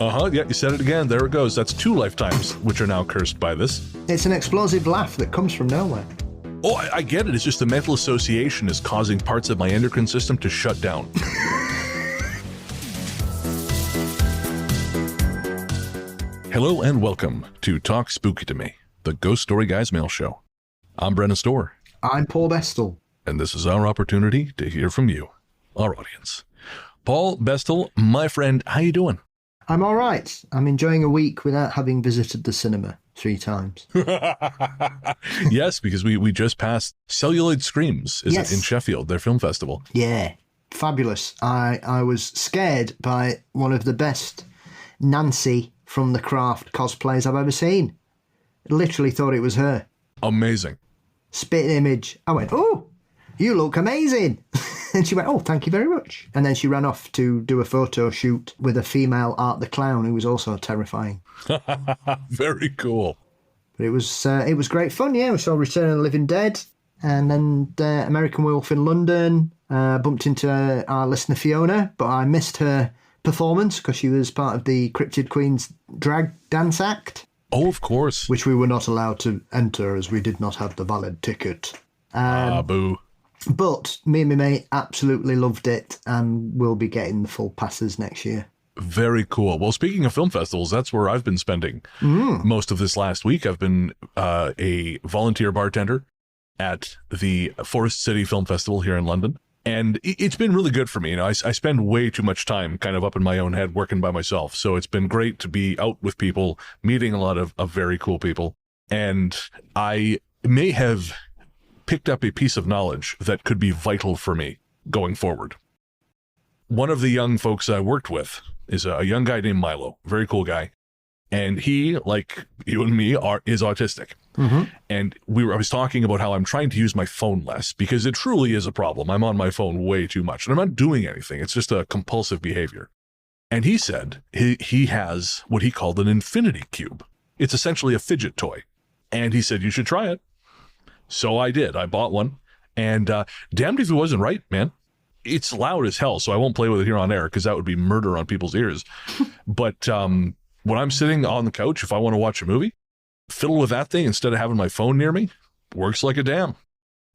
Uh-huh, yeah, you said it again. There it goes. That's 2 lifetimes, which are now cursed by this. It's an explosive laugh that comes from nowhere. Oh, I get it. It's just the mental association is causing parts of my endocrine system to shut down. Hello and welcome to Talk Spooky to Me, the Ghost Story Guys mail show. I'm Brennan Storr. I'm Paul Bestel. And this is our opportunity to hear from you, our audience. Paul Bestel, my friend, how you doing? I'm all right. I'm enjoying a week without having visited the cinema 3 times. Yes, because we just passed Celluloid Screams, is it, in Sheffield, their film festival. Yeah, fabulous. I was scared by one of the best Nancy from The Craft cosplays I've ever seen. Literally thought it was her. Amazing. Spit image. I went, oh, you look amazing. And she went, oh, thank you very much. And then she ran off to do a photo shoot with a female Art the Clown who was also terrifying. Very cool. But it was great fun, yeah. We saw Return of the Living Dead and then American Werewolf in London. Bumped into our listener Fiona, but I missed her performance because she was part of the Cryptid Queen's drag dance act. Oh, of course. Which we were not allowed to enter as we did not have the valid ticket. Boo. But me and my mate absolutely loved it and we'll be getting the full passes next year. Very cool. Well, speaking of film festivals, that's where I've been spending most of this last week. I've been a volunteer bartender at the Forest City Film Festival here in London. And it's been really good for me. You know, I spend way too much time kind of up in my own head working by myself. So it's been great to be out with people, meeting a lot of very cool people. And I may have picked up a piece of knowledge that could be vital for me going forward. One of the young folks I worked with is a young guy named Milo, very cool guy. And he, like you and me, is autistic. Mm-hmm. And I was talking about how I'm trying to use my phone less because it truly is a problem. I'm on my phone way too much and I'm not doing anything. It's just a compulsive behavior. And he said he has what he called an infinity cube. It's essentially a fidget toy. And he said, you should try it. So I did. I bought one. And damned if it wasn't right, man. It's loud as hell, so I won't play with it here on air because that would be murder on people's ears. But when I'm sitting on the couch, if I want to watch a movie, fiddle with that thing instead of having my phone near me, works like a damn.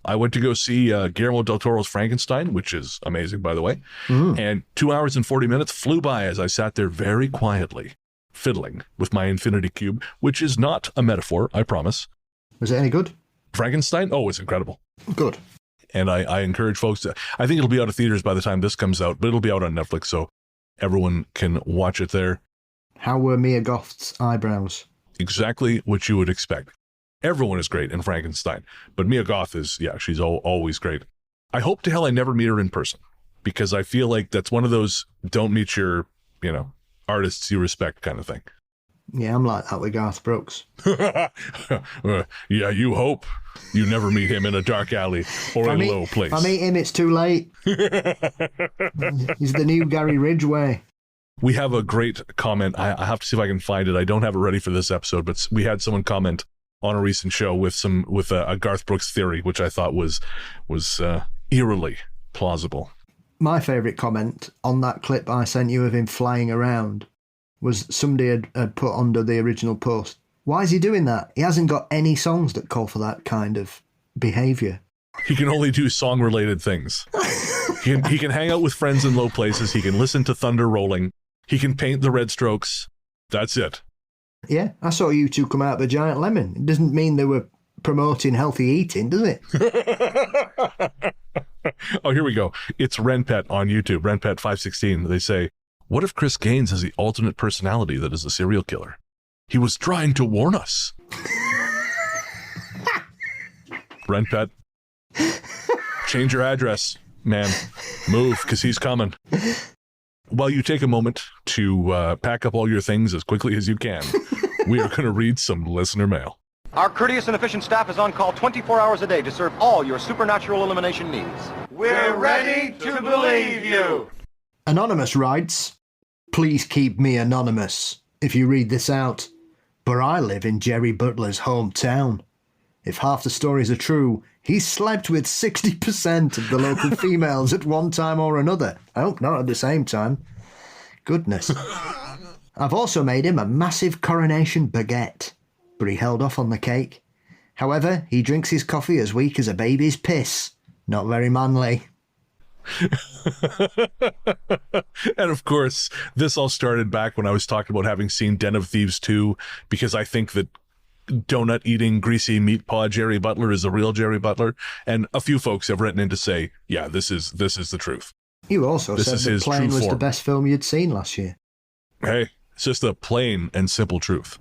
I went to go see Guillermo del Toro's Frankenstein, which is amazing, by the way. And 2 hours and 40 minutes flew by as I sat there very quietly, fiddling with my infinity cube, which is not a metaphor, I promise. Was it any good? Frankenstein? Oh, it's incredible. Good. And I encourage folks to, I think it'll be out of theaters by the time this comes out, but it'll be out on Netflix, so everyone can watch it there. How were Mia Goth's eyebrows? Exactly what you would expect. Everyone is great in Frankenstein, but Mia Goth is, she's always great. I hope to hell I never meet her in person, because I feel like that's one of those don't meet your, artists you respect kind of thing. Yeah, I'm like that with Garth Brooks. Yeah, you hope you never meet him in a dark alley or a low place. If I meet him, it's too late. He's the new Gary Ridgway. We have a great comment. I have to see if I can find it. I don't have it ready for this episode, but we had someone comment on a recent show with a Garth Brooks theory, which I thought was eerily plausible. My favourite comment on that clip I sent you of him flying around was somebody had put under the original post, why is he doing that? He hasn't got any songs that call for that kind of behaviour. He can only do song-related things. He can hang out with friends in low places. He can listen to thunder rolling. He can paint the red strokes. That's it. Yeah, I saw you two come out of a giant lemon. It doesn't mean they were promoting healthy eating, does it? Oh, here we go. It's Renpet on YouTube, Renpet516. They say, what if Chris Gaines has the alternate personality that is a serial killer? He was trying to warn us. Renpet, change your address, man. Move, because he's coming. While you take a moment to pack up all your things as quickly as you can, we are going to read some listener mail. Our courteous and efficient staff is on call 24 hours a day to serve all your supernatural elimination needs. We're ready to believe you. Anonymous writes, please keep me anonymous if you read this out, but I live in Jerry Butler's hometown. If half the stories are true, he slept with 60% of the local females at one time or another. I hope not at the same time. Goodness. I've also made him a massive coronation baguette, but he held off on the cake. However, he drinks his coffee as weak as a baby's piss. Not very manly. And of course, this all started back when I was talking about having seen Den of Thieves 2, because I think that donut-eating, greasy meat paw Jerry Butler is the real Jerry Butler. And a few folks have written in to say, yeah, this is the truth. You also said that Plane was the best film you'd seen last year. Hey, it's just a plain and simple truth.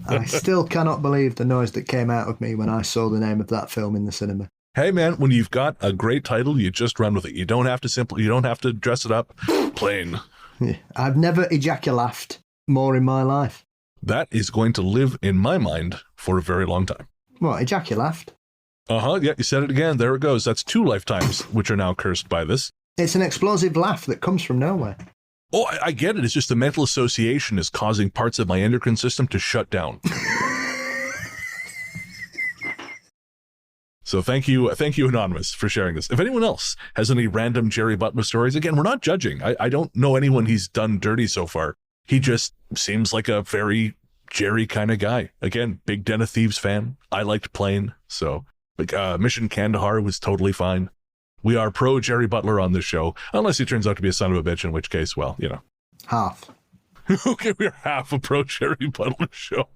I still cannot believe the noise that came out of me when I saw the name of that film in the cinema. Hey man, when you've got a great title, you just run with it. You don't have to dress it up. Plain. I've never ejaculated more in my life. That is going to live in my mind for a very long time. What, ejaculate? Yeah, you said it again. There it goes. That's 2 lifetimes, which are now cursed by this. It's an explosive laugh that comes from nowhere. Oh, I get it. It's just the mental association is causing parts of my endocrine system to shut down. So thank you, Anonymous, for sharing this. If anyone else has any random Jerry Butler stories, again, we're not judging. I don't know anyone he's done dirty so far. He just seems like a very Jerry kind of guy. Again, big Den of Thieves fan. I liked Plane. So Mission Kandahar was totally fine. We are pro Jerry Butler on this show, unless he turns out to be a son of a bitch, in which case, well, you know. Half. Okay, we're half a pro Jerry Butler show.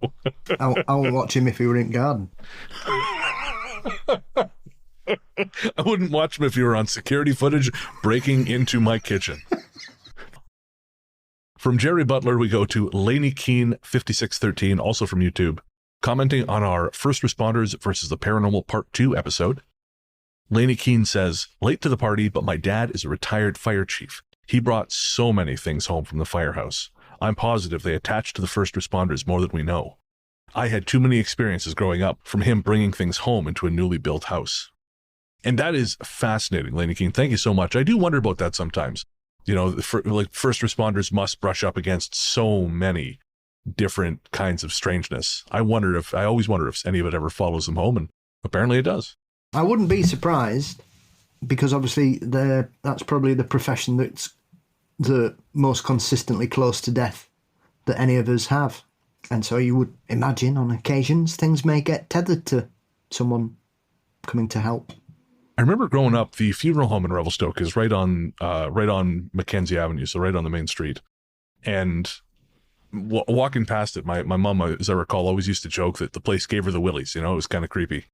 I won't watch him if he were in garden. I wouldn't watch him if you were on security footage breaking into my kitchen. From Jerry Butler, we go to Laney Keene 5613, also from YouTube, commenting on our First Responders versus the Paranormal Part 2 episode. Laney Keene says, late to the party, but my dad is a retired fire chief. He brought so many things home from the firehouse. I'm positive they attach to the first responders more than we know. I had too many experiences growing up from him bringing things home into a newly built house. And that is fascinating, Laney Keene. Thank you so much. I do wonder about that sometimes. You know, like first responders must brush up against so many different kinds of strangeness. I always wonder if any of it ever follows them home, and apparently it does. I wouldn't be surprised, because obviously that's probably the profession that's the most consistently close to death that any of us have. And so you would imagine on occasions things may get tethered to someone coming to help. I remember growing up, the funeral home in Revelstoke is right on Mackenzie Avenue, so right on the main street. And walking past it, my mom, as I recall, always used to joke that the place gave her the willies. You know, it was kind of creepy.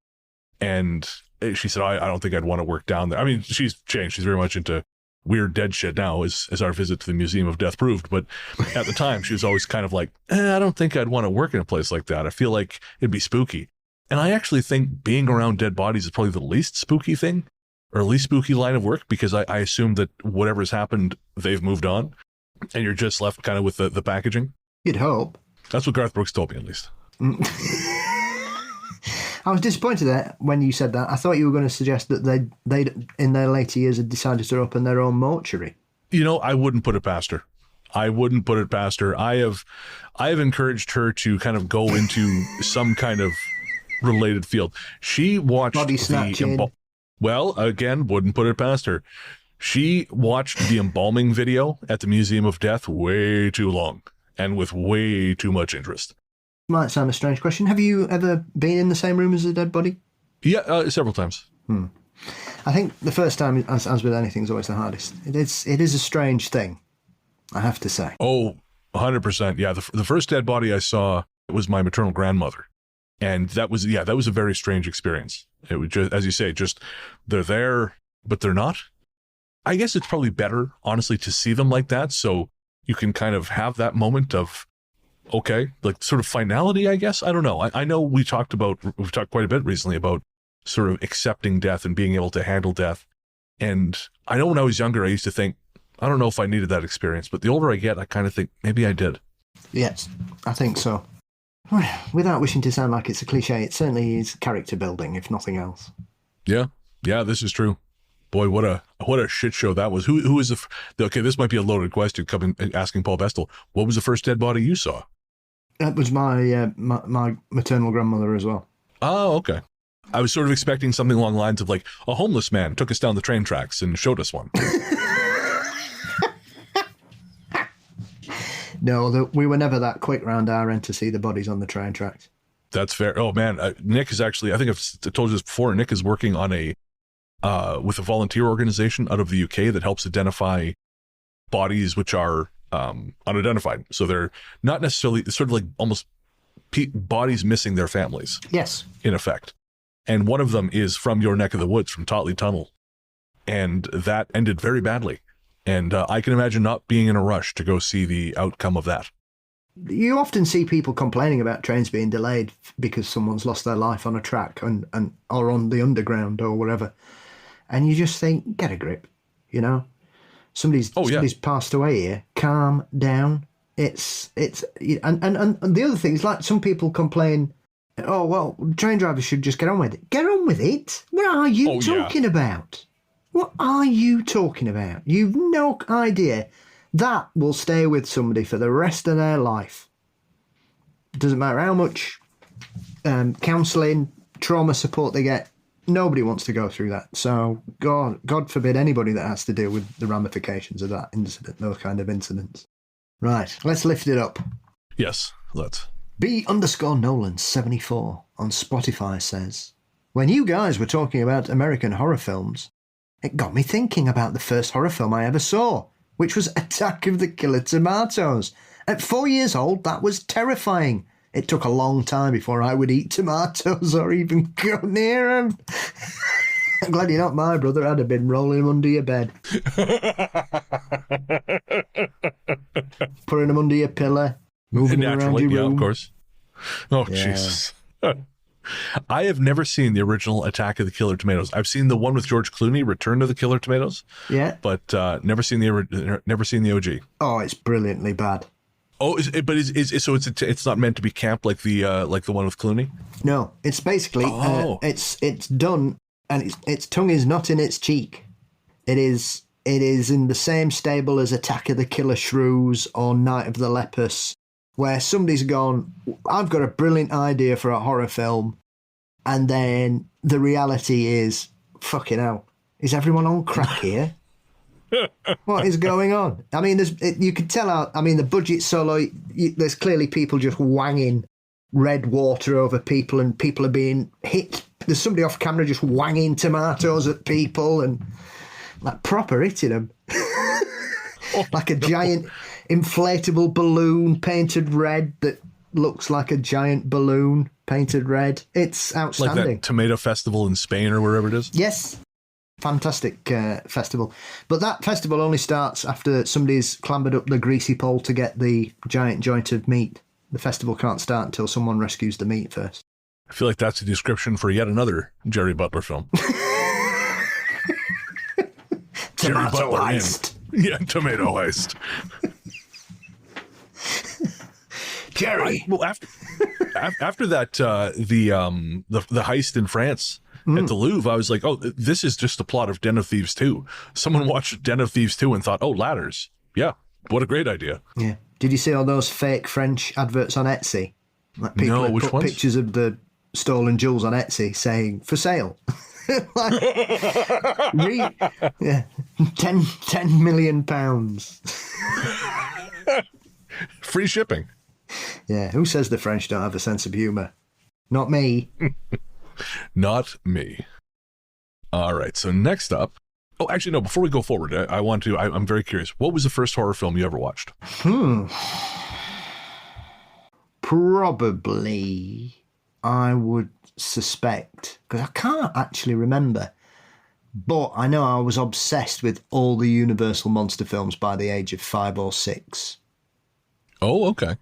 And she said, I don't think I'd want to work down there. I mean, she's changed. She's very much into weird dead shit now, as our visit to the Museum of Death proved. But at the time, she was always kind of like, I don't think I'd want to work in a place like that. I feel like it'd be spooky. And I actually think being around dead bodies is probably the least spooky thing, or least spooky line of work, because I assume that whatever's happened, they've moved on, and you're just left kind of with the packaging. You'd hope. That's what Garth Brooks told me, at least. I was disappointed that when you said that. I thought you were going to suggest that they'd in their later years had decided to open their own mortuary. You know, I wouldn't put it past her. I have encouraged her to kind of go into some kind of related field. She watched body snatching. Well, again, wouldn't put it past her. She watched the embalming video at the Museum of Death way too long and with way too much interest. Might sound a strange question. Have you ever been in the same room as a dead body? Yeah, several times. I think the first time, as with anything, is always the hardest. It is a strange thing, I have to say. Oh, 100%. Yeah, the first dead body I saw was my maternal grandmother. And that was a very strange experience. It was just, as you say, just they're there, but they're not. I guess it's probably better, honestly, to see them like that, so you can kind of have that moment of, okay, like sort of finality, I guess. I don't know. I know we've talked quite a bit recently about sort of accepting death and being able to handle death. And I know when I was younger, I used to think, I don't know if I needed that experience, but the older I get, I kind of think maybe I did. Yes, I think so. Without wishing to sound like it's a cliche, it certainly is character building, if nothing else. Yeah, this is true. Boy, what a shit show that was. Who is okay, this might be a loaded question, asking Paul Vestal. What was the first dead body you saw? That was my maternal grandmother as well. Oh, okay. I was sort of expecting something along the lines of like a homeless man took us down the train tracks and showed us one. No, we were never that quick round our end to see the bodies on the train tracks. That's fair. Oh man, Nick is actually, I think I've told you this before, Nick is working on with a volunteer organization out of the UK that helps identify bodies which are unidentified. So they're not necessarily, sort of like almost bodies missing their families. Yes. In effect. And one of them is from your neck of the woods, from Totley Tunnel. And that ended very badly. And I can imagine not being in a rush to go see the outcome of that. You often see people complaining about trains being delayed because someone's lost their life on a track or on the underground or whatever. And you just think, get a grip, you know? Somebody's passed away here. Calm down. And the other thing is, like, some people complain, oh, well, train drivers should just get on with it. Get on with it? What are you talking about? What are you talking about? You've no idea. That will stay with somebody for the rest of their life. It doesn't matter how much counselling, trauma support they get. Nobody wants to go through that. So God forbid anybody that has to deal with the ramifications of that incident, those kind of incidents. Right, let's lift it up. Yes, let's. B_Nolan74 on Spotify says, when you guys were talking about American horror films, it got me thinking about the first horror film I ever saw, which was Attack of the Killer Tomatoes. At 4 years old, that was terrifying. It took a long time before I would eat tomatoes or even go near them. I'm glad you're not my brother. I'd have been rolling them under your bed. Putting them under your pillow. Moving them around your room. Yeah, of course. Oh, yeah. Jesus. I have never seen the original Attack of the Killer Tomatoes. I've seen the one with George Clooney, Return of the Killer Tomatoes. Yeah. But never seen the OG. Oh, it's brilliantly bad. Oh, it's not meant to be camp like the one with Clooney? No, it's basically it's done, and its tongue is not in its cheek. It is in the same stable as Attack of the Killer Shrews or Night of the Lepus, where somebody's gone, I've got a brilliant idea for a horror film, and then the reality is, fucking hell, is everyone on crack here? What is going on? I mean, you can tell the budget's so low, there's clearly people just wanging red water over people, and people are being hit. There's somebody off camera just wanging tomatoes at people and like proper hitting them. Like a giant inflatable balloon painted red that looks like a giant balloon painted red. It's outstanding. Like that tomato festival in Spain or wherever it is? Yes. Fantastic festival. But that festival only starts after somebody's clambered up the greasy pole to get the giant joint of meat. The festival can't start until someone rescues the meat first. I feel like that's a description for yet another Jerry Butler film. Tomato heist. Yeah, tomato heist. Jerry. Well, after that, the heist in France at the Louvre, I was like, oh, this is just the plot of Den of Thieves 2. Someone watched Den of Thieves 2 and thought, oh, ladders. Yeah, what a great idea. Yeah. Did you see all those fake French adverts on Etsy? Like people no, which put ones? Pictures of the stolen jewels on Etsy saying, for sale. Like, 10 million pounds. Free shipping. Yeah, who says the French don't have a sense of humour? Not me. Not me. All right, so next up. Oh, actually, no, before we go forward, I'm very curious. What was the first horror film you ever watched? Probably, I would suspect, because I can't actually remember, but I know I was obsessed with all the Universal monster films by the age of 5 or 6. Oh, okay.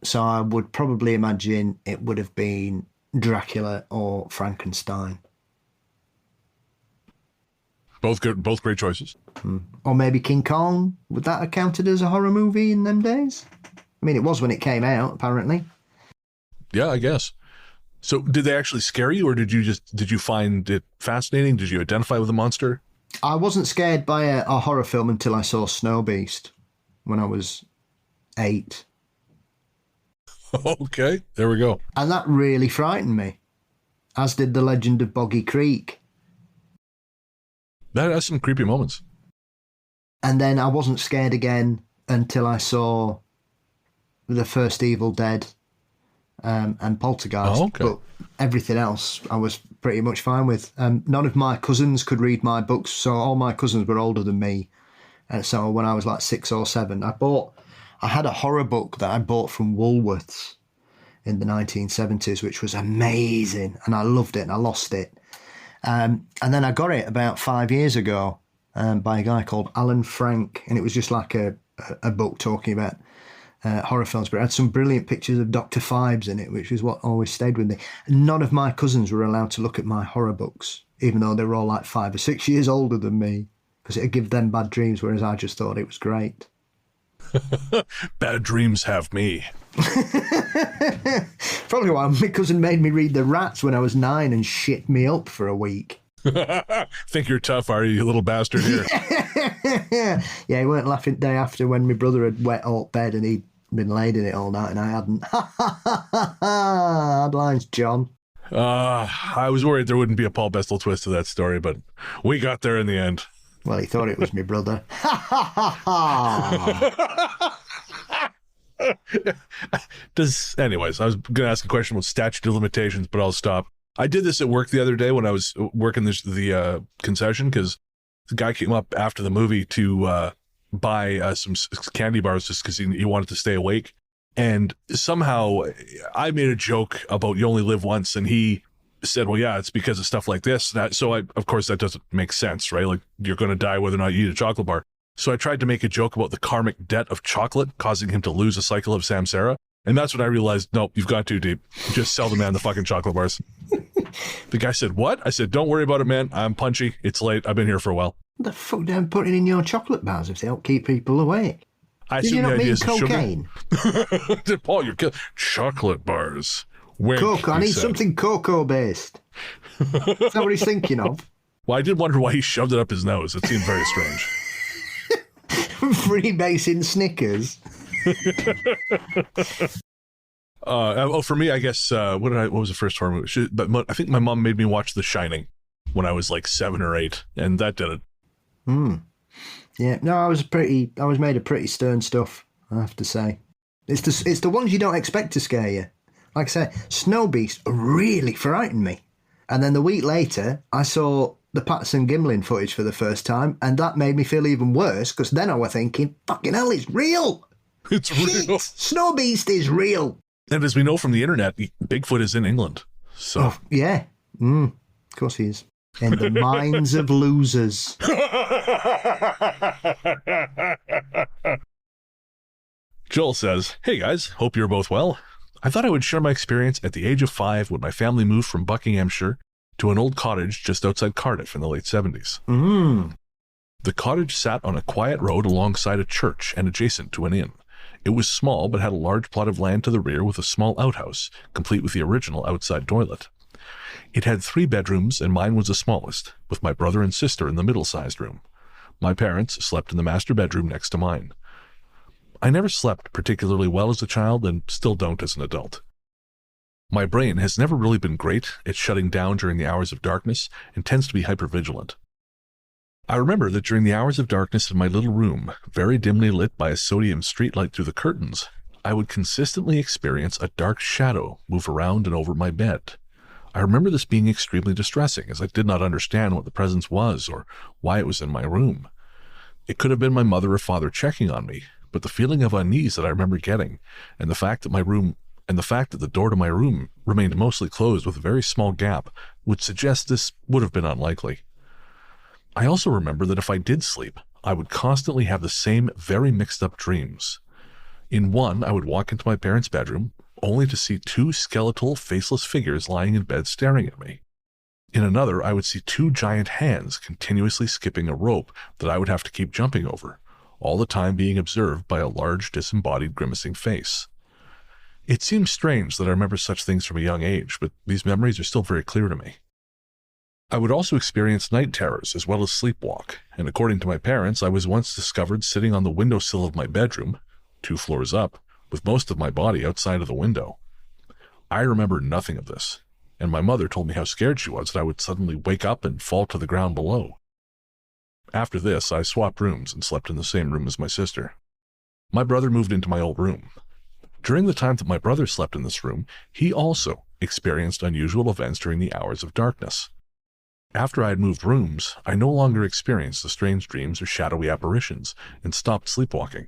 So I would probably imagine it would have been Dracula or Frankenstein. Both good, both great choices. Or maybe King Kong. Would that have counted as a horror movie in them days? I mean, it was when it came out, apparently. Yeah, I guess. So did they actually scare you, or did you find it fascinating? Did you identify with the monster? I wasn't scared by a horror film until I saw Snow Beast when I was 8. Okay, there we go. And that really frightened me, as did The Legend of Boggy Creek. That has some creepy moments. And then I wasn't scared again until I saw the first Evil Dead and Poltergeist. Oh, okay. But everything else I was pretty much fine with. None of my cousins could read my books, so all my cousins were older than me. And so when I was like 6 or 7, I had a horror book that I bought from Woolworths in the 1970s, which was amazing, and I loved it, and I lost it. And then I got it about 5 years ago by a guy called Alan Frank, and it was just like a book talking about horror films, but it had some brilliant pictures of Dr. Phibes in it, which is what always stayed with me. None of my cousins were allowed to look at my horror books, even though they were all like 5 or 6 years older than me, because it'd give them bad dreams, whereas I just thought it was great. Bad dreams have me. Probably why my cousin made me read The Rats when I was 9 and shit me up for a week. Think you're tough, are you little bastard here? Yeah, he weren't laughing day after when my brother had wet alt bed and he'd been laid in it all night and I hadn't. Hard lines, John. I was worried there wouldn't be a Paul Bestel twist to that story, but we got there in the end. Well, he thought it was my brother. Anyways, I was going to ask a question about statute of limitations, but I'll stop. I did this at work the other day when I was working the concession, because the guy came up after the movie to buy some candy bars just because he wanted to stay awake. And somehow I made a joke about you only live once, and he said, well, yeah, it's because of stuff like this. Of course, that doesn't make sense, right? Like, you're going to die whether or not you eat a chocolate bar. So I tried to make a joke about the karmic debt of chocolate causing him to lose a cycle of samsara. And that's when I realized, nope, you've gone too deep. Just sell the man the fucking chocolate bars. The guy said, what? I said, don't worry about it, man. I'm punchy. It's late. I've been here for a while. What the fuck do they put in your chocolate bars if they don't keep people awake? I Did you not mean cocaine? Paul, you're killing chocolate bars. Wink, Cocoa. I need something cocoa-based. Is that what he's thinking of? Well, I did wonder why he shoved it up his nose. It seemed very strange. Freebasing Snickers. For me, I guess, what was the first horror movie? I think my mom made me watch The Shining when I was like 7 or 8, and that did it. Yeah, no, I was made of pretty stern stuff, I have to say. It's the ones you don't expect to scare you. Like I said, Snow Beast really frightened me. And then the week later, I saw the Patterson Gimlin footage for the first time, and that made me feel even worse, because then I was thinking, fucking hell, it's real! It's real! Snow Beast is real! And as we know from the internet, Bigfoot is in England. So oh, yeah. Of course he is. In the minds of losers. Joel says, hey guys, hope you're both well. I thought I would share my experience at the age of 5 when my family moved from Buckinghamshire to an old cottage just outside Cardiff in the late 70s. The cottage sat on a quiet road alongside a church and adjacent to an inn. It was small, but had a large plot of land to the rear with a small outhouse, complete with the original outside toilet. It had 3 bedrooms, and mine was the smallest, with my brother and sister in the middle-sized room. My parents slept in the master bedroom next to mine. I never slept particularly well as a child, and still don't as an adult. My brain has never really been great at shutting down during the hours of darkness, and tends to be hypervigilant. I remember that during the hours of darkness in my little room, very dimly lit by a sodium streetlight through the curtains, I would consistently experience a dark shadow move around and over my bed. I remember this being extremely distressing, as I did not understand what the presence was or why it was in my room. It could have been my mother or father checking on me, but the feeling of unease that I remember getting, and the fact that the door to my room remained mostly closed with a very small gap, would suggest this would have been unlikely. I also remember that if I did sleep, I would constantly have the same very mixed-up dreams. In one, I would walk into my parents' bedroom, only to see 2 skeletal, faceless figures lying in bed staring at me. In another, I would see 2 giant hands continuously skipping a rope that I would have to keep jumping over, all the time being observed by a large, disembodied, grimacing face. It seems strange that I remember such things from a young age, but these memories are still very clear to me. I would also experience night terrors as well as sleepwalk, and according to my parents, I was once discovered sitting on the windowsill of my bedroom, 2 floors up, with most of my body outside of the window. I remember nothing of this, and my mother told me how scared she was that I would suddenly wake up and fall to the ground below. After this, I swapped rooms and slept in the same room as my sister. My brother moved into my old room. During the time that my brother slept in this room, he also experienced unusual events during the hours of darkness. After I had moved rooms, I no longer experienced the strange dreams or shadowy apparitions and stopped sleepwalking.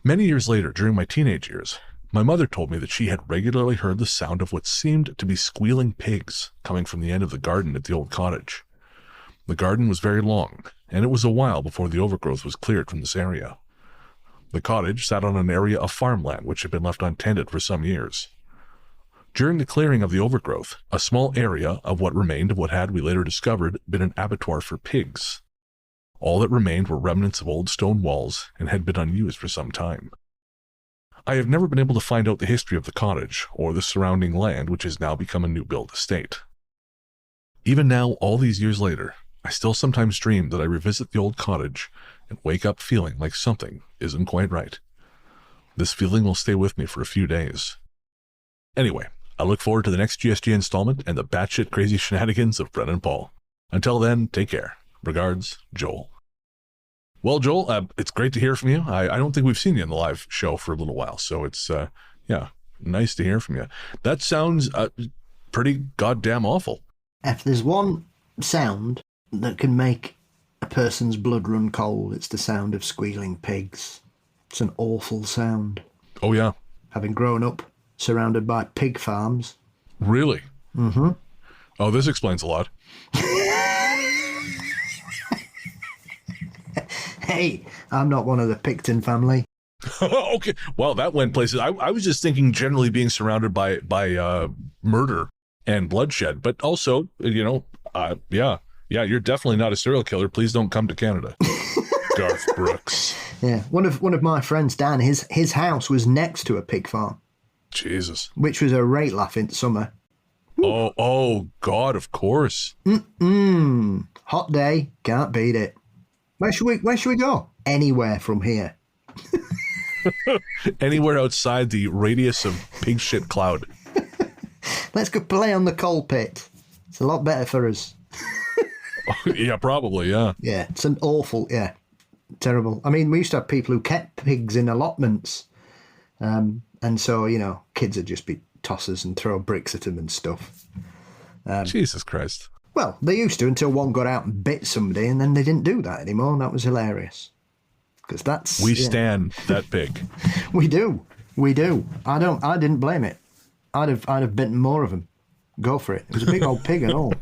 Many years later, during my teenage years, my mother told me that she had regularly heard the sound of what seemed to be squealing pigs coming from the end of the garden at the old cottage. The garden was very long, and it was a while before the overgrowth was cleared from this area. The cottage sat on an area of farmland which had been left untended for some years. During the clearing of the overgrowth, a small area of what remained of what had, we later discovered, been an abattoir for pigs. All that remained were remnants of old stone walls and had been unused for some time. I have never been able to find out the history of the cottage or the surrounding land, which has now become a new-built estate. Even now, all these years later, I still sometimes dream that I revisit the old cottage and wake up feeling like something isn't quite right. This feeling will stay with me for a few days. Anyway, I look forward to the next GSG installment and the batshit crazy shenanigans of Brennan and Paul. Until then, take care. Regards, Joel. Well, Joel, it's great to hear from you. I don't think we've seen you in the live show for a little while, so it's, nice to hear from you. That sounds pretty goddamn awful. If there's one sound that can make a person's blood run cold, it's the sound of squealing pigs. It's an awful sound. Oh, yeah. Having grown up surrounded by pig farms. Really? Mm-hmm. Oh, this explains a lot. Hey, I'm not one of the Picton family. Okay, well, that went places. I was just thinking generally being surrounded by murder and bloodshed, but also, you're definitely not a serial killer. Please don't come to Canada. Garth Brooks. Yeah, one of my friends, Dan, his house was next to a pig farm. Jesus. Which was a great laugh in summer. Oh, God, of course. Hot day, can't beat it. Where should we go? Anywhere from here. Anywhere outside the radius of pig shit cloud. Let's go play on the coal pit. It's a lot better for us. Yeah, probably, yeah. Yeah, it's an awful, terrible. I mean, we used to have people who kept pigs in allotments. And so, kids would just be tossers and throw bricks at them and stuff. Jesus Christ. Well, they used to until one got out and bit somebody, and then they didn't do that anymore, and that was hilarious. Because that's... We stand that pig. We do. I didn't blame it. I'd have bitten more of them. Go for it. It was a big old pig and all.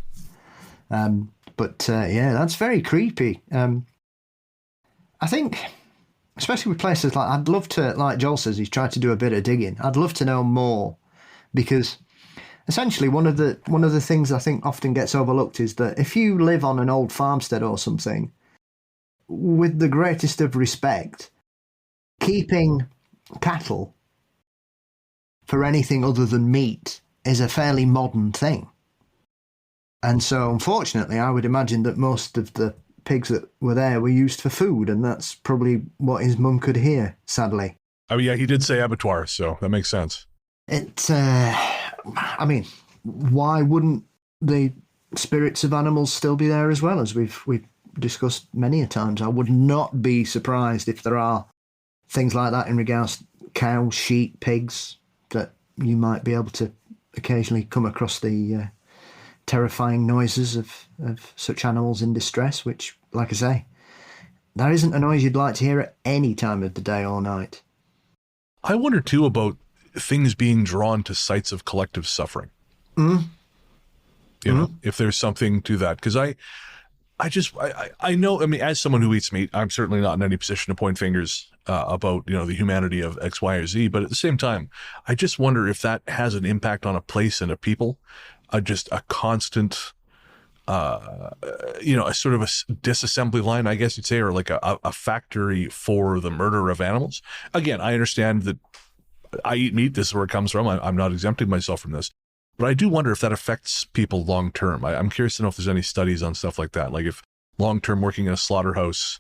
That's very creepy. I think, especially with places like, I'd love to, like Joel says, he's tried to do a bit of digging. I'd love to know more, because essentially one of the things I think often gets overlooked is that if you live on an old farmstead or something, with the greatest of respect, keeping cattle for anything other than meat is a fairly modern thing. And so, unfortunately, I would imagine that most of the pigs that were there were used for food, and that's probably what his mum could hear, sadly. Oh, yeah, he did say abattoir, so that makes sense. Why wouldn't the spirits of animals still be there as well, as we've discussed many a times? I would not be surprised if there are things like that in regards to cows, sheep, pigs, that you might be able to occasionally come across the terrifying noises of such animals in distress, which, like I say, there isn't a noise you'd like to hear at any time of the day or night. I wonder, too, about things being drawn to sites of collective suffering. If there's something to that. Because I know, as someone who eats meat, I'm certainly not in any position to point fingers about, the humanity of X, Y, or Z. But at the same time, I just wonder if that has an impact on a place and a people. Just a constant, a sort of a disassembly line, I guess you'd say, or like a factory for the murder of animals. Again, I understand that I eat meat. This is where it comes from. I'm not exempting myself from this. But I do wonder if that affects people long term. I'm curious to know if there's any studies on stuff like that. Like if long term working in a slaughterhouse.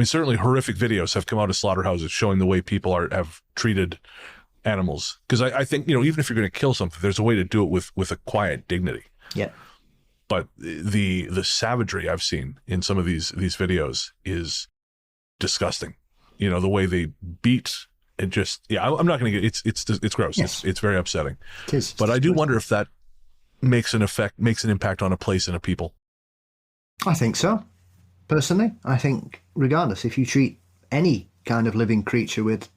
Certainly horrific videos have come out of slaughterhouses showing the way people have treated animals. Because I think, even if you're going to kill something, there's a way to do it with a quiet dignity. Yeah. But the savagery I've seen in some of these videos is disgusting. The way they beat it just, I'm not going to get, it's gross. Yes. It's very upsetting. It is. But I do wonder if that makes an impact on a place and a people. I think so. Personally, I think regardless, if you treat any kind of living creature with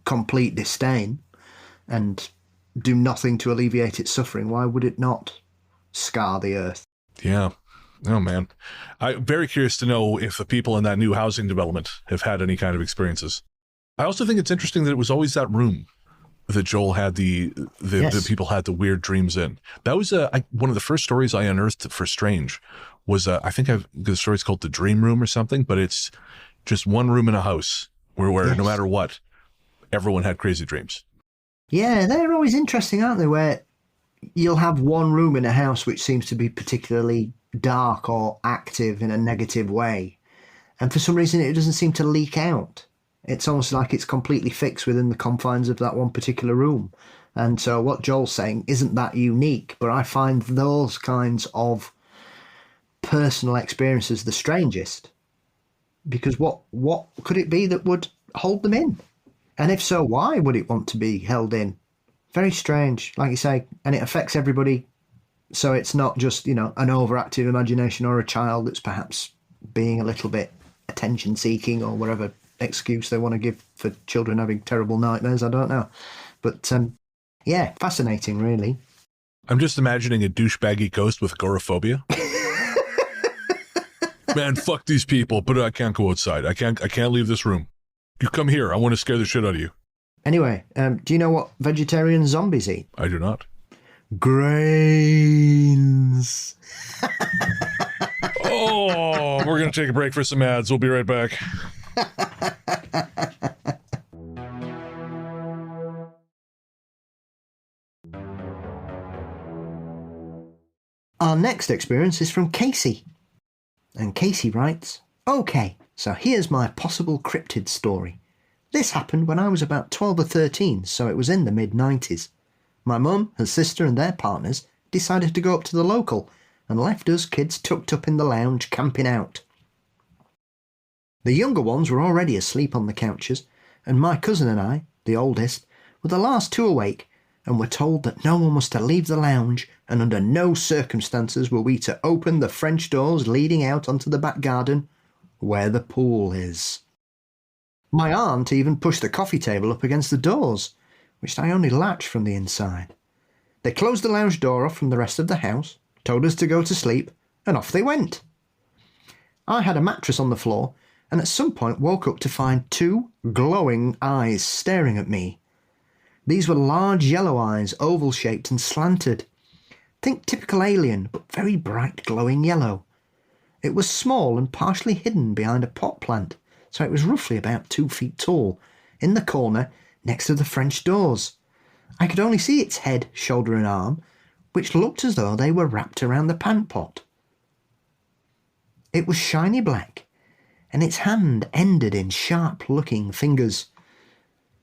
complete disdain and do nothing to alleviate its suffering, why would it not scar the earth? Yeah. Oh, man. I'm very curious to know if the people in that new housing development have had any kind of experiences. I also think it's interesting that it was always that room that Joel had the people had the weird dreams in. That was one of the first stories I unearthed for Strange was, I think the story's called The Dream Room or something, but it's just one room in a house where no matter what, everyone had crazy dreams. Yeah, they're always interesting, aren't they? Where you'll have one room in a house which seems to be particularly dark or active in a negative way. And for some reason, it doesn't seem to leak out. It's almost like it's completely fixed within the confines of that one particular room. And so what Joel's saying isn't that unique, but I find those kinds of personal experiences the strangest. Because what could it be that would hold them in? And if so, why would it want to be held in? Very strange, like you say, and it affects everybody. So it's not just, an overactive imagination or a child that's perhaps being a little bit attention-seeking or whatever excuse they want to give for children having terrible nightmares. I don't know. But, fascinating, really. I'm just imagining a douchebaggy ghost with agoraphobia. Man, fuck these people, but I can't go outside. I can't leave this room. You come here. I want to scare the shit out of you. Anyway, do you know what vegetarian zombies eat? I do not. Grains. Oh, we're going to take a break for some ads. We'll be right back. Our next experience is from Casey. And Casey writes, "Okay, so here's my possible cryptid story. This happened when I was about 12 or 13, so it was in the mid-90s. My mum, her sister and their partners decided to go up to the local and left us kids tucked up in the lounge camping out. The younger ones were already asleep on the couches, and my cousin and I, the oldest, were the last two awake and were told that no one was to leave the lounge and under no circumstances were we to open the French doors leading out onto the back garden where the pool is. My aunt even pushed the coffee table up against the doors, which I only latched from the inside. They closed the lounge door off from the rest of the house, told us to go to sleep, and off they went. I had a mattress on the floor and at some point woke up to find two glowing eyes staring at me. These were large yellow eyes, oval-shaped and slanted. Think typical alien, but very bright glowing yellow. It was small and partially hidden behind a pot plant, so it was roughly about 2 feet tall, in the corner next to the French doors. I could only see its head, shoulder and arm, which looked as though they were wrapped around the pant pot. It was shiny black, and its hand ended in sharp-looking fingers.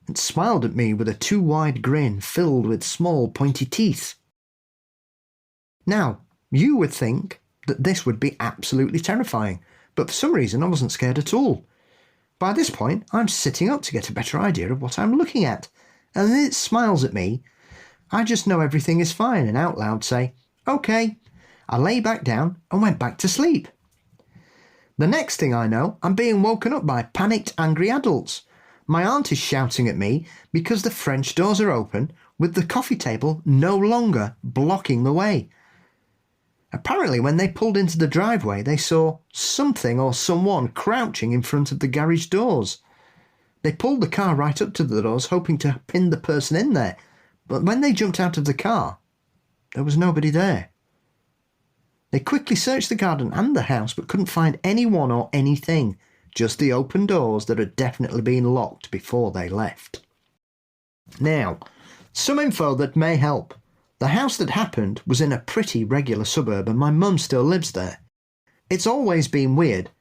It smiled at me with a too wide grin filled with small pointy teeth. Now, you would think that this would be absolutely terrifying, but for some reason I wasn't scared at all. By this point, I'm sitting up to get a better idea of what I'm looking at, and then it smiles at me. I just know everything is fine and out loud say, "Okay." I lay back down and went back to sleep. The next thing I know, I'm being woken up by panicked, angry adults. My aunt is shouting at me because the French doors are open, with the coffee table no longer blocking the way. Apparently, when they pulled into the driveway, they saw something or someone crouching in front of the garage doors. They pulled the car right up to the doors, hoping to pin the person in there, but when they jumped out of the car, there was nobody there. They quickly searched the garden and the house, but couldn't find anyone or anything, just the open doors that had definitely been locked before they left. Now, some info that may help. The house that happened was in a pretty regular suburb and my mum still lives there. It's always been weird,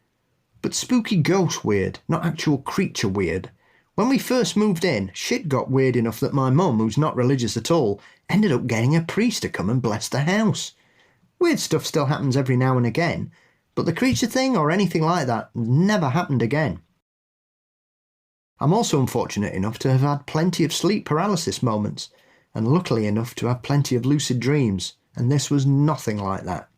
but spooky ghost weird, not actual creature weird. When we first moved in, shit got weird enough that my mum, who's not religious at all, ended up getting a priest to come and bless the house. Weird stuff still happens every now and again, but the creature thing or anything like that never happened again. I'm also unfortunate enough to have had plenty of sleep paralysis moments, and luckily enough to have plenty of lucid dreams, and this was nothing like that.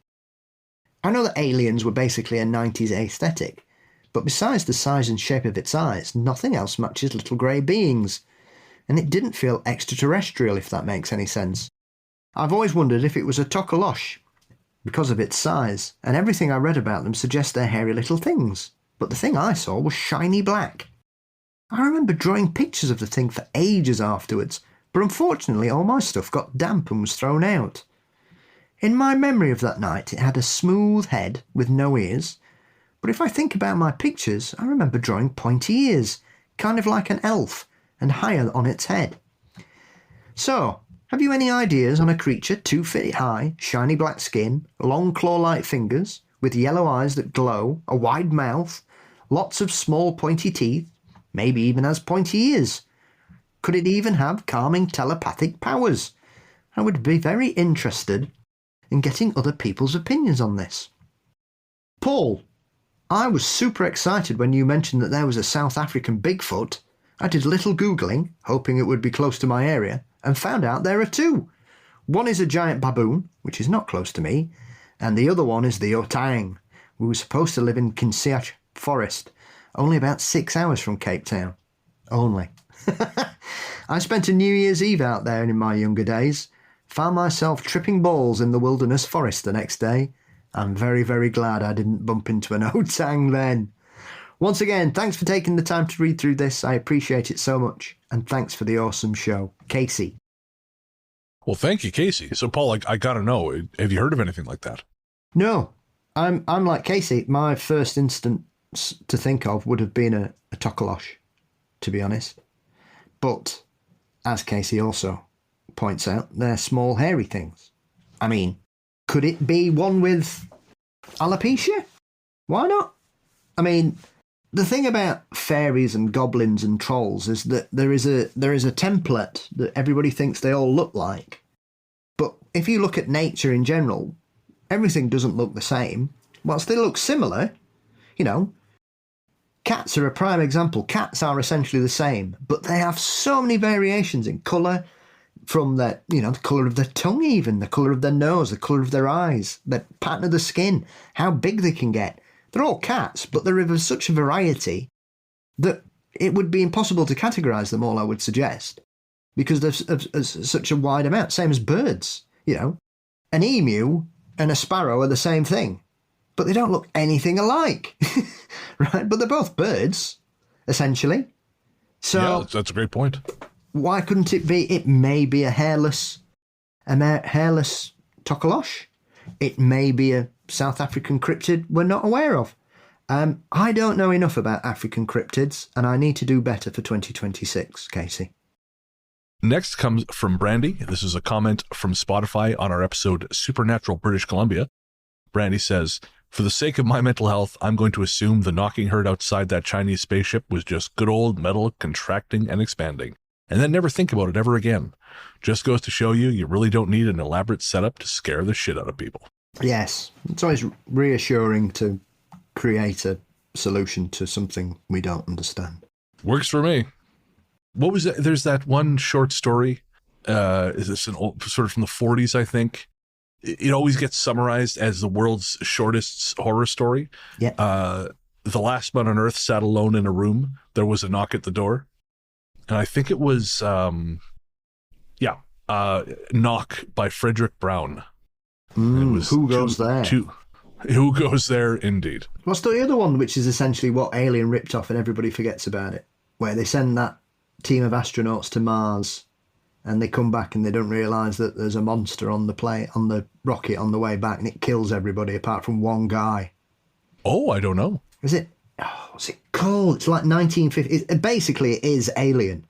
I know that Aliens were basically a 90s aesthetic, but besides the size and shape of its eyes, nothing else matches little grey beings, and it didn't feel extraterrestrial, if that makes any sense. I've always wondered if it was a tokolosh, because of its size, and everything I read about them suggests they're hairy little things, but the thing I saw was shiny black. I remember drawing pictures of the thing for ages afterwards, but unfortunately all my stuff got damp and was thrown out. In my memory of that night, it had a smooth head with no ears, but if I think about my pictures, I remember drawing pointy ears, kind of like an elf, and higher on its head. So, have you any ideas on a creature 2 feet high, shiny black skin, long claw-like fingers, with yellow eyes that glow, a wide mouth, lots of small pointy teeth, maybe even has pointy ears? Could it even have calming telepathic powers? I would be very interested in getting other people's opinions on this. Paul, I was super excited when you mentioned that there was a South African Bigfoot. I did a little Googling, hoping it would be close to my area, and found out there are 2. One is a giant baboon, which is not close to me, and the other one is the Otang, who was supposed to live in Kinsiach Forest, only about 6 hours from Cape Town. Only. I spent a New Year's Eve out there in my younger days, found myself tripping balls in the wilderness forest the next day. I'm very, very glad I didn't bump into an Otang then. Once again, thanks for taking the time to read through this. I appreciate it so much. And thanks for the awesome show. Casey. Well, thank you, Casey. So, Paul, I gotta know, have you heard of anything like that? No, I'm like Casey. My first instance to think of would have been a tokolosh, to be honest. But, as Casey also points out, they're small, hairy things. I mean, could it be one with alopecia? Why not? I mean, the thing about fairies and goblins and trolls is that there is a template that everybody thinks they all look like. But if you look at nature in general, everything doesn't look the same. Whilst they look similar, you know, cats are a prime example. Cats are essentially the same, but they have so many variations in colour, from the colour of their tongue even, the colour of their nose, the colour of their eyes, the pattern of the skin, how big they can get. They're all cats, but they're of such a variety that it would be impossible to categorise them all, I would suggest, because there's such a wide amount. Same as birds, you know. An emu and a sparrow are the same thing, but they don't look anything alike, right? But they're both birds, essentially. So yeah, that's a great point. Why couldn't it be? It may be a hairless tokolosh. It may be a South African cryptid we're not aware of. I don't know enough about African cryptids, and I need to do better for 2026, Casey. Next comes from Brandy. This is a comment from Spotify on our episode Supernatural British Columbia. Brandy says, "For the sake of my mental health, I'm going to assume the knocking heard outside that Chinese spaceship was just good old metal contracting and expanding, and then never think about it ever again. Just goes to show you really don't need an elaborate setup to scare the shit out of people." Yes, it's always reassuring to create a solution to something we don't understand. Works for me. What was it? There's that one short story. Is this an old, sort of from the 40s, I think? It always gets summarized as the world's shortest horror story. Yeah. The last man on Earth sat alone in a room. There was a knock at the door. And I think it was, Knock by Frederick Brown. Who goes there? Who goes there, indeed. What's the other one, which is essentially what Alien ripped off and everybody forgets about it, where they send that team of astronauts to Mars and they come back and they don't realise that there's a monster on the rocket on the way back, and it kills everybody apart from one guy. Oh, I don't know. What's it called? It's like 1950. Basically, it is Alien.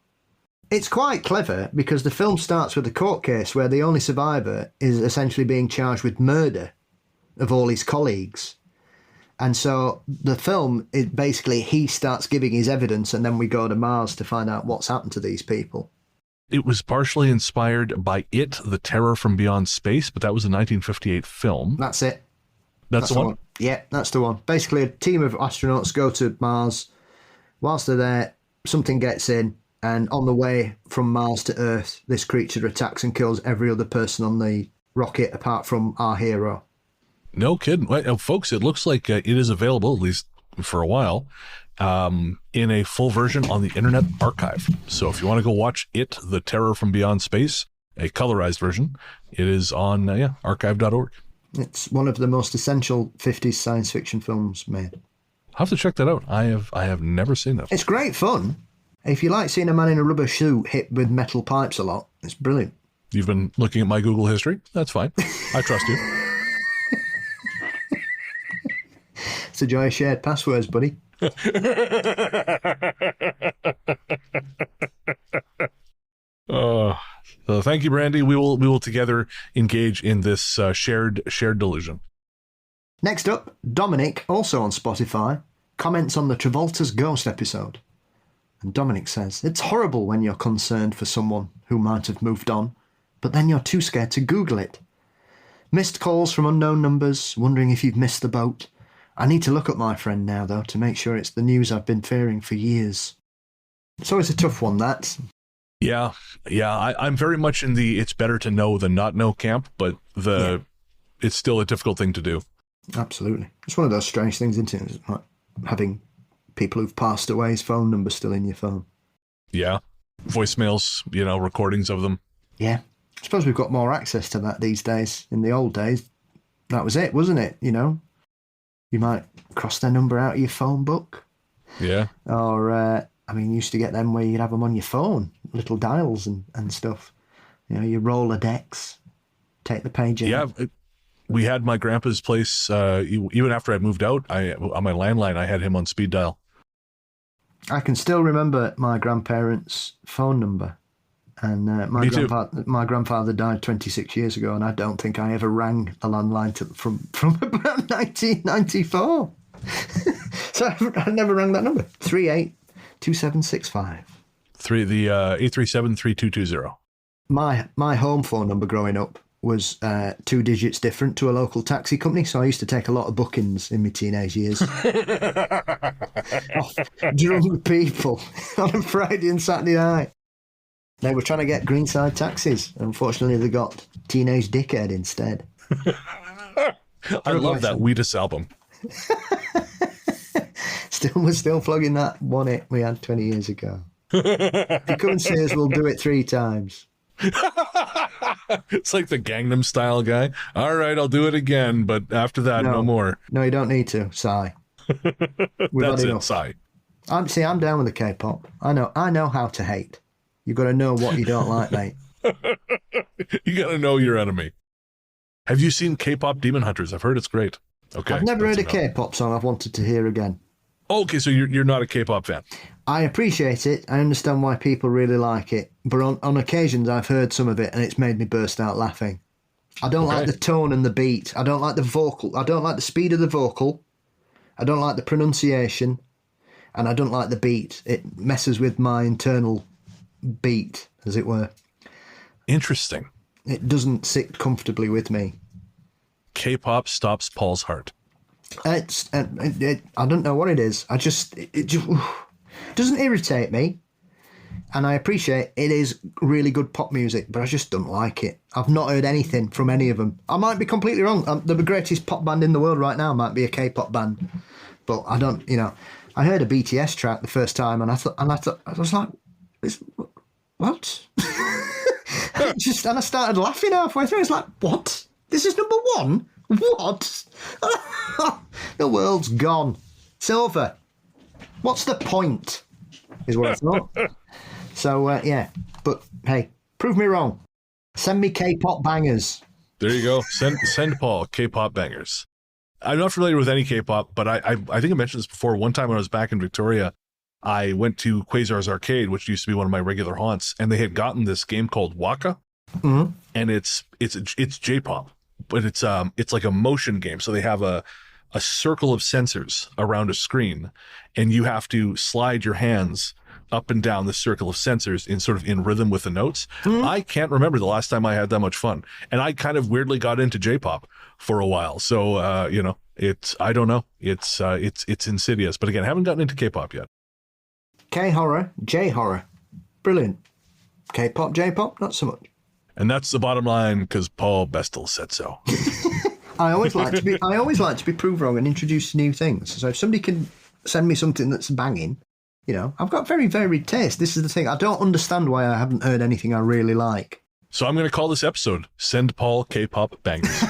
It's quite clever because the film starts with a court case where the only survivor is essentially being charged with murder of all his colleagues. And so the film, he starts giving his evidence, and then we go to Mars to find out what's happened to these people. It was partially inspired by It, The Terror from Beyond Space, but that was a 1958 film. That's it. That's the one? Yeah, that's the one. Basically, a team of astronauts go to Mars. Whilst they're there, something gets in, and on the way from Mars to Earth, this creature attacks and kills every other person on the rocket apart from our hero. No kidding. Well, folks, it looks like it is available, at least for a while, in a full version on the Internet Archive. So if you want to go watch it, The Terror from Beyond Space, a colorized version, it is on archive.org. It's one of the most essential 50s science fiction films made. I'll have to check that out. I have never seen that. It's great fun. If you like seeing a man in a rubber suit hit with metal pipes a lot, it's brilliant. You've been looking at my Google history? That's fine. I trust you. It's a joy of shared passwords, buddy. So thank you, Brandy. We will together engage in this shared delusion. Next up, Dominic, also on Spotify, comments on the Travolta's Ghost episode. And Dominic says, "It's horrible when you're concerned for someone who might have moved on, but then you're too scared to Google it. Missed calls from unknown numbers, wondering if you've missed the boat. I need to look up my friend now, though, to make sure it's the news I've been fearing for years." It's always a tough one, that. Yeah. I'm very much in the it's better to know than not know camp, but it's still a difficult thing to do. Absolutely. It's one of those strange things, isn't it? It's like having people who've passed away's phone number still in your phone. Yeah. Voicemails, recordings of them. Yeah. I suppose we've got more access to that these days. In the old days, that was it, wasn't it? You might cross their number out of your phone book. Yeah. Or, you used to get them where you'd have them on your phone, little dials and stuff. Your Rolodex, take the page in. Yeah. We had my grandpa's place, even after I moved out, on my landline, I had him on speed dial. I can still remember my grandparents' phone number. And my grandfather died 26 years ago, and I don't think I ever rang a landline from about 1994. So I never rang that number. 382765. The 837-3220. My home phone number growing up was 2 digits different to a local taxi company, so I used to take a lot of bookings in my teenage years. Drunk people on a Friday and Saturday night. They were trying to get Greenside taxis. Unfortunately, they got Teenage Dickhead instead. I love that Wheatus album. We're still plugging that one hit we had 20 years ago. If you come see us, we'll do it 3 times. It's like the Gangnam Style guy. All right, I'll do it again, but after that, no more. No, you don't need to. Sigh. That's it, sigh. I'm down with the K-pop. I know how to hate. You got to know what you don't like, mate. You got to know your enemy. Have you seen K-pop Demon Hunters? I've heard it's great. Okay. I've never heard a K-pop song I've wanted to hear again. Okay, so you're not a K-pop fan. I appreciate it. I understand why people really like it. But on occasions, I've heard some of it, and it's made me burst out laughing. I don't like the tone and the beat. I don't like the vocal. I don't like the speed of the vocal. I don't like the pronunciation. And I don't like the beat. It messes with my internal beat, as it were. Interesting. It doesn't sit comfortably with me. K-pop stops Paul's heart. I don't know what it is. It just doesn't irritate me, and I appreciate it is really good pop music, but I just don't like it. I've not heard anything from any of them. I might be completely wrong. The greatest pop band in the world right now might be a K-pop band, but I don't. I heard a BTS track the first time, and I was like, what? And I started laughing halfway through. It's like, what? This is number 1? What? The world's gone. Silver. What's the point? Is what I thought. So, yeah. But, hey, prove me wrong. Send me K-pop bangers. There you go. Send Paul K-pop bangers. I'm not familiar with any K-pop, but I think I mentioned this before. One time when I was back in Victoria, I went to Quasar's Arcade, which used to be one of my regular haunts, and they had gotten this game called Waka, and it's J-pop, but it's like a motion game. So they have a circle of sensors around a screen, and you have to slide your hands up and down the circle of sensors in rhythm with the notes. I can't remember the last time I had that much fun, and I kind of weirdly got into J-pop for a while. So I don't know, it's insidious. But again, I haven't gotten into K-pop yet. K-horror, J-horror. Brilliant. K-pop, J-pop, not so much. And that's the bottom line, because Paul Bestel said so. I always like to be proved wrong and introduce new things. So if somebody can send me something that's banging, I've got very varied taste. This is the thing. I don't understand why I haven't heard anything I really like. So I'm going to call this episode "Send Paul K-pop Bangers."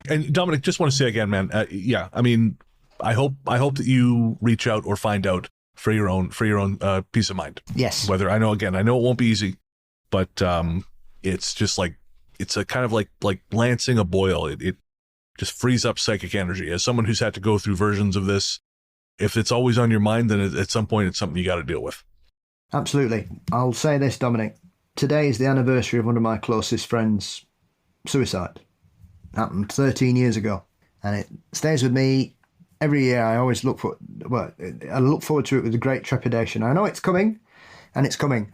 And Dominic, just want to say again, man. I hope that you reach out or find out for your own peace of mind. Yes. Whether I know it won't be easy, but it's just like it's a kind of like lancing a boil. It just frees up psychic energy. As someone who's had to go through versions of this, if it's always on your mind, then at some point it's something you got to deal with. Absolutely. I'll say this, Dominic. Today is the anniversary of one of my closest friends' suicide. Happened 13 years ago, and it stays with me every year. I always look forward to it with great trepidation. I know it's coming, and it's coming.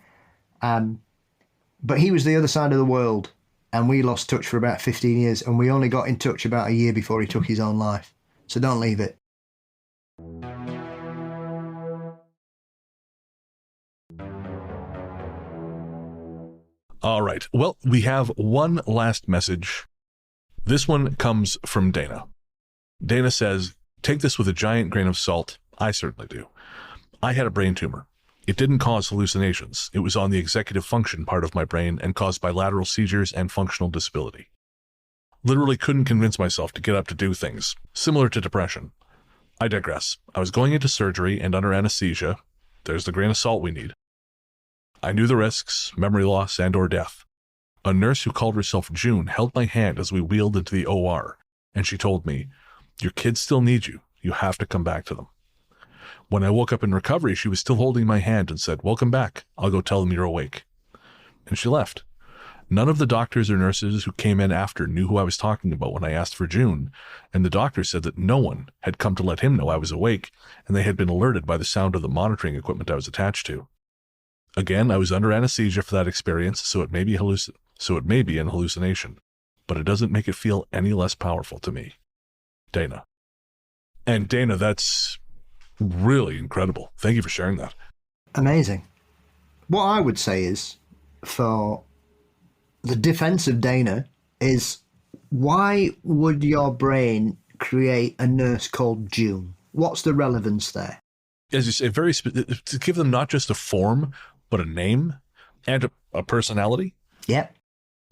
But he was the other side of the world, and we lost touch for about 15 years, and we only got in touch about a year before he took his own life. So don't leave it. All right. Well, we have one last message. This one comes from Dana. Dana says, "Take this with a giant grain of salt. I certainly do. I had a brain tumor. It didn't cause hallucinations. It was on the executive function part of my brain and caused bilateral seizures and functional disability. Literally couldn't convince myself to get up to do things, similar to depression. I digress. I was going into surgery and under anesthesia. There's the grain of salt we need. I knew the risks, memory loss and/or death. A nurse who called herself June held my hand as we wheeled into the OR, and she told me, 'Your kids still need you. You have to come back to them.' When I woke up in recovery, she was still holding my hand and said, 'Welcome back. I'll go tell them you're awake.' And she left. None of the doctors or nurses who came in after knew who I was talking about when I asked for June, and the doctor said that no one had come to let him know I was awake, and they had been alerted by the sound of the monitoring equipment I was attached to. Again, I was under anesthesia for that experience, so it may be an hallucination, but it doesn't make it feel any less powerful to me. Dana." And Dana, that's really incredible. Thank you for sharing that. Amazing. What I would say is, for the defense of Dana, is why would your brain create a nurse called June? What's the relevance there? As you say, to give them not just a form, but a name and a personality. Yep.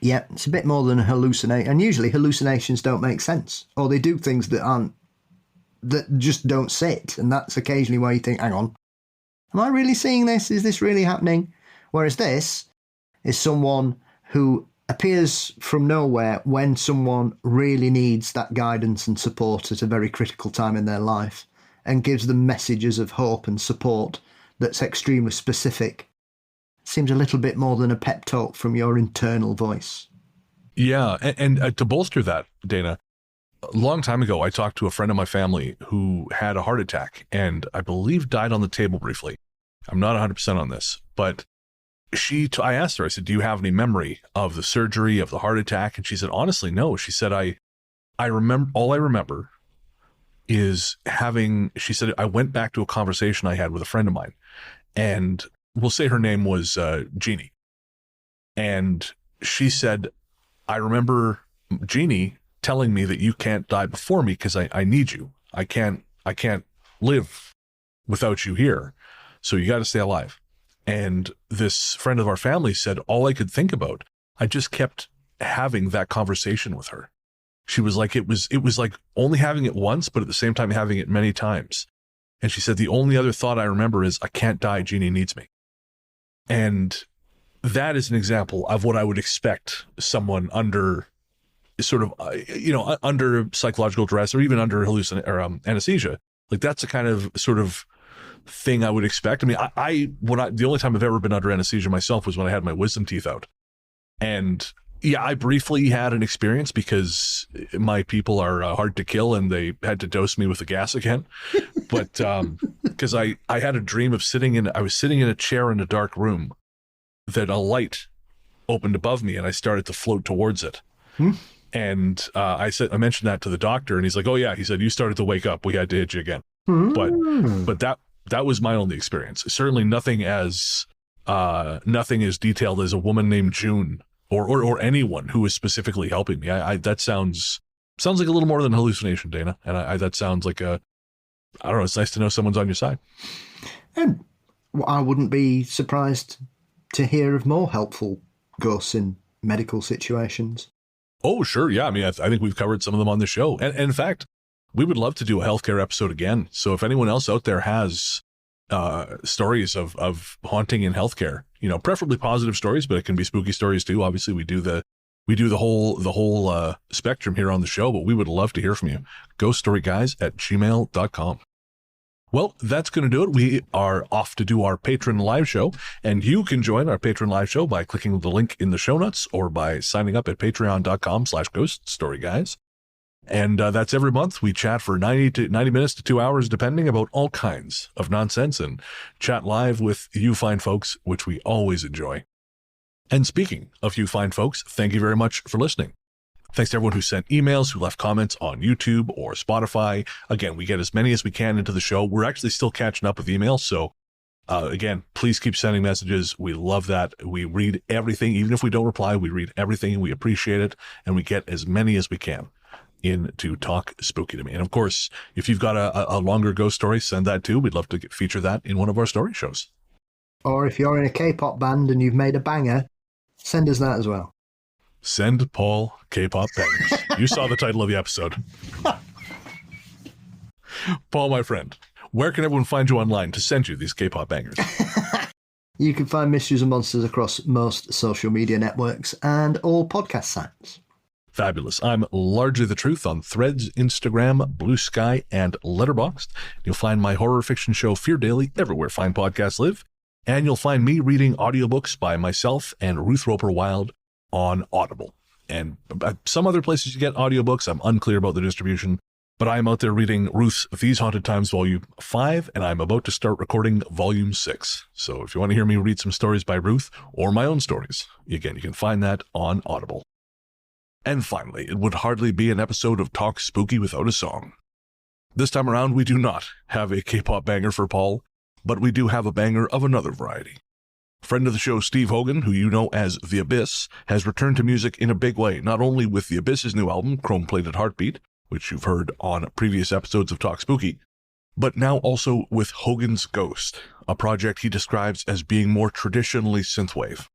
Yeah, it's a bit more than a hallucination. And usually hallucinations don't make sense, or they do things that just don't sit. And that's occasionally why you think, hang on, am I really seeing this? Is this really happening? Whereas this is someone who appears from nowhere when someone really needs that guidance and support at a very critical time in their life, and gives them messages of hope and support that's extremely specific. Seems a little bit more than a pep talk from your internal voice. Yeah, and to bolster that, Dana, a long time ago, I talked to a friend of my family who had a heart attack and I believe died on the table briefly. I'm not 100% on this, but I asked her, I said, "Do you have any memory of the surgery, of the heart attack?" And she said, "Honestly, no." She said, I remember, all I remember is she said, "I went back to a conversation I had with a friend of mine, and we'll say her name was Jeannie. And she said, I remember Jeannie telling me that you can't die before me because I need you. I can't live without you here. So you got to stay alive." And this friend of our family said, all I could think about, I just kept having that conversation with her. She was like, it was like only having it once, but at the same time having it many times. And she said, the only other thought I remember is, I can't die, Jeannie needs me. And that is an example of what I would expect someone under sort of, under psychological duress or even under anesthesia. Like that's the kind of sort of thing I would expect. I mean, the only time I've ever been under anesthesia myself was when I had my wisdom teeth out. And yeah, I briefly had an experience because my people are hard to kill and they had to dose me with the gas again. But because I had a dream of I was sitting in a chair in a dark room that a light opened above me and I started to float towards it. And I mentioned that to the doctor, and he's like, "Oh yeah," he said, "you started to wake up. We had to hit you again." But that was my only experience. Certainly nothing as detailed as a woman named June or anyone who was specifically helping me. That sounds like a little more than a hallucination, Dana. And that sounds like I don't know. It's nice to know someone's on your side. And I wouldn't be surprised to hear of more helpful ghosts in medical situations. Oh, sure. Yeah. I mean, I think we've covered some of them on the show. And in fact, we would love to do a healthcare episode again. So if anyone else out there has stories of haunting in healthcare, preferably positive stories, but it can be spooky stories too. Obviously, we do the whole spectrum here on the show, but we would love to hear from you. ghoststoryguys@gmail.com. Well, that's going to do it. We are off to do our patron live show, and you can join our patron live show by clicking the link in the show notes or by signing up at patreon.com/ghoststoryguys. And that's every month. We chat for 90 minutes to 2 hours, depending, about all kinds of nonsense and chat live with you fine folks, which we always enjoy. And speaking of you fine folks, thank you very much for listening. Thanks to everyone who sent emails, who left comments on YouTube or Spotify. Again, we get as many as we can into the show. We're actually still catching up with emails. So again, please keep sending messages. We love that. We read everything. Even if we don't reply, we read everything. We appreciate it. And we get as many as we can in to talk spooky to me. And of course, if you've got a longer ghost story, send that too. We'd love to feature that in one of our story shows. Or if you're in a K-pop band and you've made a banger, send us that as well. Send Paul K-pop bangers. You saw the title of the episode. Paul, my friend, where can everyone find you online to send you these K-pop bangers? You can find Mysteries and Monsters across most social media networks and all podcast sites. Fabulous. I'm Largely the Truth on Threads, Instagram, Blue Sky, and Letterboxd. You'll find my horror fiction show Fear Daily everywhere fine podcasts live. And you'll find me reading audiobooks by myself and Ruth Roper Wilde on Audible. And some other places you get audiobooks. I'm unclear about the distribution, but I'm out there reading Ruth's These Haunted Times Volume 5, and I'm about to start recording Volume 6. So if you want to hear me read some stories by Ruth or my own stories, again, you can find that on Audible. And finally, it would hardly be an episode of Talk Spooky without a song. This time around, we do not have a K-pop banger for Paul, but we do have a banger of another variety. Friend of the show, Steve Hogan, who you know as The Abyss, has returned to music in a big way, not only with The Abyss's new album, Chrome-Plated Heartbeat, which you've heard on previous episodes of Talk Spooky, but now also with Hogan's Ghost, a project he describes as being more traditionally synthwave.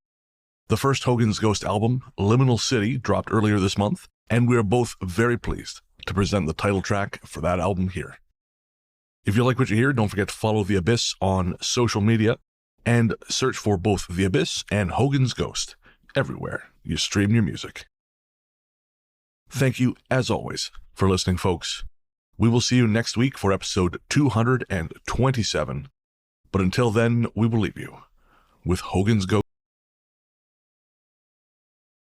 The first Hogan's Ghost album, Liminal City, dropped earlier this month, and we are both very pleased to present the title track for that album here. If you like what you hear, don't forget to follow The Abyss on social media and search for both The Abyss and Hogan's Ghost everywhere you stream your music. Thank you, as always, for listening, folks. We will see you next week for episode 227. But until then, we will leave you with Hogan's Ghost.